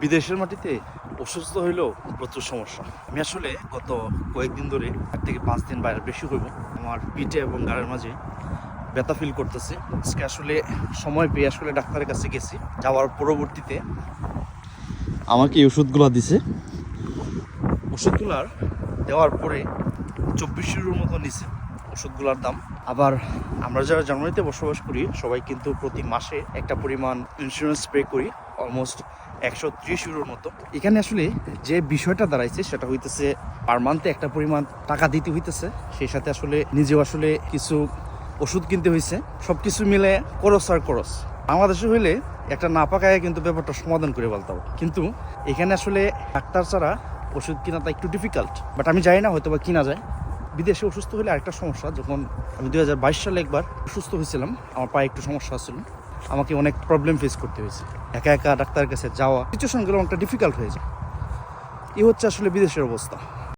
বিদেশের মাটিতে অসুস্থ হইলেও প্রচুর সমস্যা। আমি আসলে গত কয়েকদিন ধরে 4 থেকে 5 দিন বাইরে বেশি হইব, আমার পিঠে এবং গাড়ির মাঝে ব্যথা ফিল করতেছে। আজকে আসলে সময় পেয়ে আসলে ডাক্তারের কাছে গেছি। যাওয়ার পরবর্তীতে আমাকে এই ওষুধগুলো দিছে। ওষুধগুলার দেওয়ার পরে 24 ইউরোর মতো নিছে ওষুধগুলোর দাম। আবার আমরা যারা জার্মানিতে বসবাস করি সবাই কিন্তু প্রতি মাসে একটা পরিমাণ ইন্স্যুরেন্স পে করি, অলমোস্ট 130 ইউরোর মতো। এখানে আসলে যে বিষয়টা দাঁড়াইছে সেটা হইতেছে পার মান্থে একটা পরিমাণ টাকা দিতে হইতেছে, সেই সাথে আসলে নিজেও আসলে কিছু ওষুধ কিনতে হয়েছে। সব কিছু মিলে খরচ আর খরচ। বাংলাদেশে হইলে একটা না পাকায় কিন্তু ব্যাপারটা সমাধান করে বলতে হবে, কিন্তু এখানে আসলে ডাক্তার ছাড়া ওষুধ কেনাটা একটু ডিফিকাল্ট। বাট আমি জানি না, হয়তো বা কিনা যায়। বিদেশে অসুস্থ হলে আরেকটা সমস্যা, যখন আমি 2022 সালে একবার অসুস্থ হয়েছিলাম, আমার পায়ে একটু সমস্যা ছিল, আমাকে অনেক প্রবলেম ফেস করতে হয়েছে। একা একা ডাক্তারের কাছে যাওয়া সিচুয়েশনগুলো অনেকটা ডিফিকাল্ট হয়ে যায়। এই হচ্ছে আসলে বিদেশের অবস্থা।